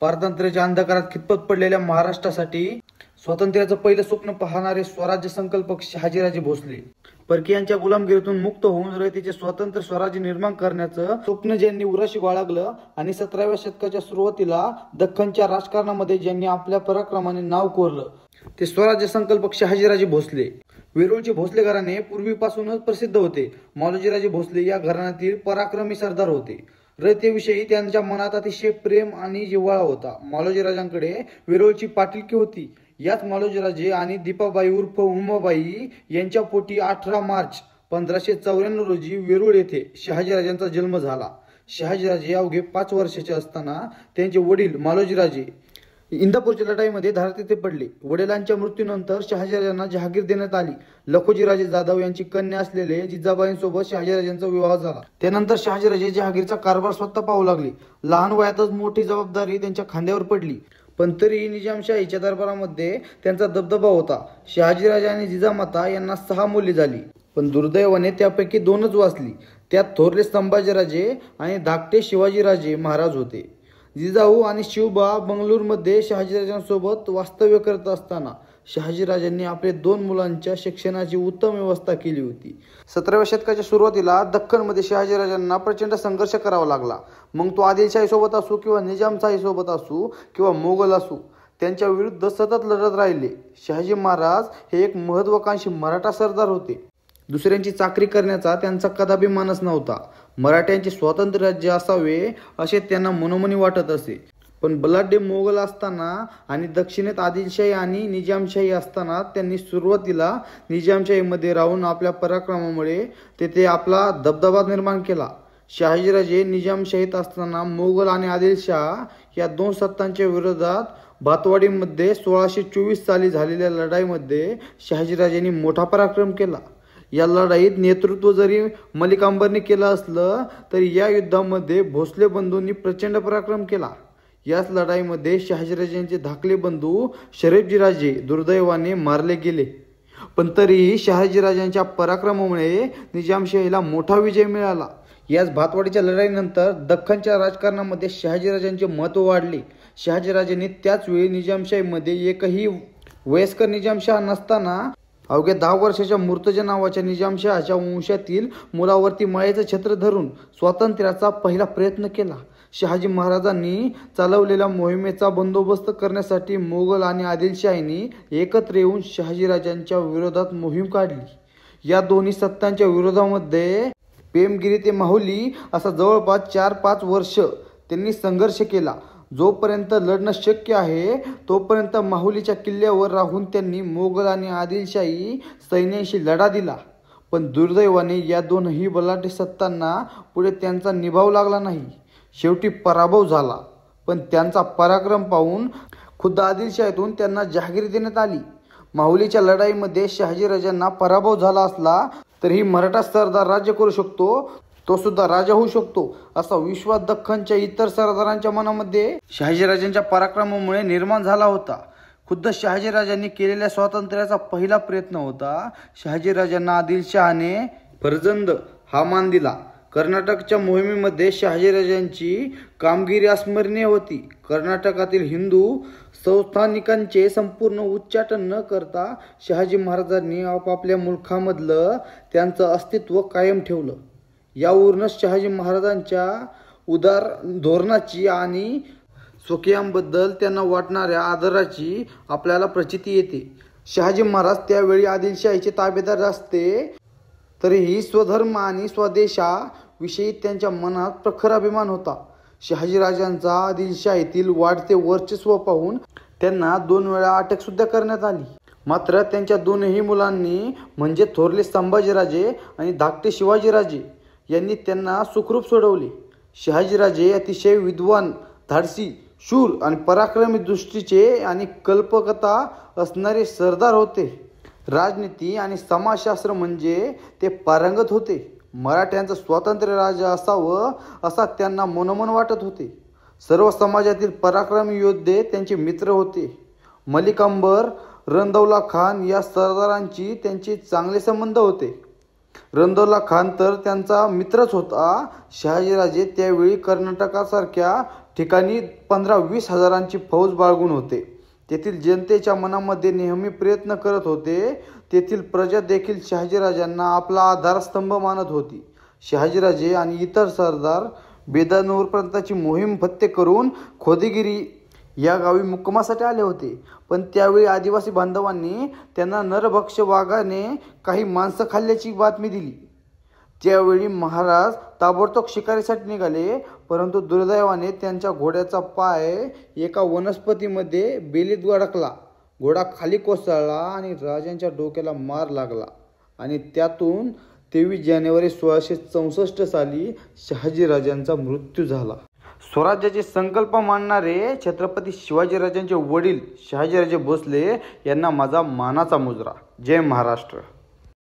पारतंत्र्याच्या अंधकारात खितपत पडलेल्या महाराष्ट्रासाठी स्वातंत्र्याचं पहिलं स्वप्न पाहणारे स्वराज्य संकल्पक शहाजीराजे भोसले, परकीयांच्या गुलामगिरीतून मुक्त होऊन रयतेचे स्वतंत्र स्वराज्य निर्माण करण्याचं स्वप्न ज्यांनी उराशी बाळगलं आणि 17व्या शतकाच्या सुरुवातीला दख्खनच्या राजकारणामध्ये ज्यांनी आपल्या पराक्रमाने नाव कोरलं ते स्वराज्य संकल्पक शहाजीराजे भोसले. वेरूळचे भोसले घराणे पूर्वीपासूनच प्रसिद्ध होते. मालोजीराजे भोसले या घराण्यातील पराक्रमी सरदार होते. रयतेविषयी त्यांच्या मनात अतिशय प्रेम आणि जिव्हाळा होता. मालोजीराजांकडे वेरूळची पाटीलकी होती. याच मालोजीराजे आणि दीपाबाई उर्फ उमाबाई यांच्या पोटी 18 मार्च 1594 रोजी वेरूळ येथे शहाजीराजांचा जन्म झाला. शहाजीराजे अवघे 5 वर्षाचे असताना त्यांचे वडील मालोजीराजे इंदापूरच्या लढाईमध्ये धारातीर्थी पडले. वडिलांच्या मृत्यूनंतर शहाजीराजांना जहागीर देण्यात आली. लखोजीराजे जाधव यांची कन्या असलेले जिजाबाईंसोबत शहाजीराजांचा विवाह झाला. त्यानंतर शहाजीराजे जहागीरचा कारभार स्वतः पाहू लागले. लहान वयातच मोठी जबाबदारी त्यांच्या खांद्यावर पडली, पण तरीही निजामशाहीच्या दरबारामध्ये त्यांचा दबदबा होता. शहाजीराजे आणि जिजामाता यांना 6 मुले झाली, पण दुर्दैवाने त्यापैकी 2च वाचली. त्यात थोरले संभाजीराजे आणि धाकटे शिवाजीराजे महाराज होते. जिजाऊ आणि शिवबा बंगळूरमध्ये शहाजीराजांसोबत वास्तव्य करत असताना शहाजीराजांनी आपल्या 2 मुलांच्या शिक्षणाची उत्तम व्यवस्था केली होती. 17व्या शतकाच्या सुरुवातीला दख्खनमध्ये शहाजीराजांना प्रचंड संघर्ष करावा लागला. मग तो आदिलशाही सोबत असू किंवा निजामशाही सोबत असू किंवा मोगल असू, त्यांच्या विरुद्ध सतत लढत राहिले. शहाजी महाराज हे एक महत्वाकांक्षी मराठा सरदार होते. दुसऱ्यांची चाकरी करण्याचा त्यांचा कदापि मानस नव्हता. मराठ्यांचे स्वतंत्र राज्य असावे असे त्यांना मनोमनी वाटत असे. पण बलाढ्य मोगल असताना आणि दक्षिणेत आदिलशाही आणि निजामशाही असताना त्यांनी सुरुवातीला निजामशाहीमध्ये राहून आपल्या पराक्रमामुळे तेथे आपला दबदबा निर्माण केला. शहाजीराजे निजामशाहीत असताना मोगल आणि आदिलशाह या 2 सत्तांच्या विरोधात भातवाडीमध्ये 1624 साली झालेल्या लढाईमध्ये शहाजीराजांनी मोठा पराक्रम केला. या लढाईत नेतृत्व जरी मलिक अंबरने केलं असलं तरी या युद्धामध्ये भोसले बंधूंनी प्रचंड पराक्रम केला. याच लढाईमध्ये शहाजीराजांचे धाकले बंधू शरीफजीराजे दुर्दैवाने मारले गेले, पण तरीही शहाजीराजांच्या पराक्रमामुळे निजामशाहीला मोठा विजय मिळाला. याच भातवाडीच्या लढाईनंतर दख्खनच्या राजकारणामध्ये शहाजीराजांचे महत्त्व वाढले. शहाजीराजांनी त्याच वेळी निजामशाहीमध्ये एकही वयस्कर निजामशाह नसताना अवघ्या 10 वर्षाच्या मुर्तजा नावाच्या निजामशहाच्या वंशातील मुलावरती मायेचं छत्र धरून स्वातंत्र्याचा पहिला प्रयत्न केला. शहाजी महाराजांनी चालवलेल्या मोहिमेचा बंदोबस्त करण्यासाठी मोगल आणि आदिलशाहींनी एकत्र येऊन शहाजीराजांच्या विरोधात मोहीम काढली. या दोन्ही सत्तांच्या विरोधामध्ये पेमगिरी ते माहुली असा जवळपास 4-5 वर्ष त्यांनी संघर्ष केला. जोपर्यंत लढणं शक्य आहे तोपर्यंत माहुलीच्या किल्ल्यावर राहून त्यांनी मोगल आणि आदिलशाही सैन्याशी लढा दिला. पण दुर्दैवाने या दोनही बलाढ्य सत्तांना पुढे त्यांचा निभाव लागला नाही. शेवटी पराभव झाला. पण त्यांचा पराक्रम पाहून खुद्द आदिलशाहीतून त्यांना जहागीर देण्यात आली. माहुलीच्या लढाईमध्ये शहाजीराजांना पराभव झाला असला तरीही मराठा सरदार राज्य करू शकतो, तो सुद्धा राजा होऊ शकतो असा विश्वास दख्खनच्या इतर सरदारांच्या मनामध्ये शहाजीराजांच्या पराक्रमामुळे निर्माण झाला होता. खुद्द शहाजीराजांनी केलेल्या स्वातंत्र्याचा पहिला प्रयत्न होता. शहाजीराजांना आदिलशहाने फर्जंद हा मान दिला. कर्नाटकच्या मोहिमेमध्ये शहाजीराजांची कामगिरी अस्मरणीय होती. कर्नाटकातील हिंदू संस्थानिकांचे संपूर्ण उच्चाटन न करता शहाजी महाराजांनी आपापल्या मुलखामधलं त्यांचं अस्तित्व कायम ठेवलं. यावरूनच शहाजी महाराजांच्या उदार धोरणाची आणि स्वकीयांबद्दल त्यांना वाटणाऱ्या आदराची आपल्याला प्रचिती येते. शहाजी महाराज त्यावेळी आदिलशाहीचे ताबेदार असते तरीही स्वधर्म आणि स्वदेशाविषयी त्यांच्या मनात प्रखर अभिमान होता. शहाजीराजांचा आदिलशाहीतील वाढते वर्चस्व पाहून त्यांना 2 वेळा अटक सुद्धा करण्यात आली. मात्र त्यांच्या 2ही मुलांनी म्हणजे थोरले संभाजीराजे आणि धाकटे शिवाजीराजे यांनी त्यांना सुखरूप सोडवले. शहाजीराजे अतिशय विद्वान, धाडसी, शूर आणि पराक्रमी दृष्टीचे आणि कल्पकता असणारे सरदार होते. राजनीती आणि समाजशास्त्र म्हणजे ते पारंगत होते. मराठ्यांचं स्वातंत्र्य राज्य असावं असा त्यांना मनोमन वाटत होते. सर्व समाजातील पराक्रमी योद्धे त्यांचे मित्र होते. मलिक अंबर, रणदौला खान या सरदारांची त्यांचे चांगले संबंध होते. रणदौला खान तर त्यांचा मित्रच होता. शहाजीराजे त्यावेळी कर्नाटकासारख्या ठिकाणी 15-20 हजारांची फौज बाळगून होते. तेथील जनतेच्या मनामध्ये नेहमी प्रयत्न करत होते. तेथील प्रजा देखील शहाजीराजांना आपला आधारस्तंभ मानत होती. शहाजीराजे आणि इतर सरदार बेदानूरपर्यंतची मोहीम फत्ते करून खोदेगिरी या गावी मुक्कामासाठी आले होते. पण त्यावेळी आदिवासी बांधवांनी त्यांना नरभक्ष वाघाने काही माणसं खाल्ल्याची बातमी दिली. त्यावेळी महाराज ताबडतोब शिकारीसाठी निघाले, परंतु दुर्दैवाने त्यांच्या घोड्याचा पाय एका वनस्पतीमध्ये बेलीत अडकला. घोडा खाली कोसळला आणि राजांच्या डोक्याला मार लागला आणि त्यातून 23 जानेवारी 1664 साली शहाजीराजांचा मृत्यू झाला. स्वराज्याचे संकल्प मांडणारे छत्रपती शिवाजीराजांचे वडील शहाजीराजे भोसले यांना माझा मानाचा मुजरा. जय महाराष्ट्र.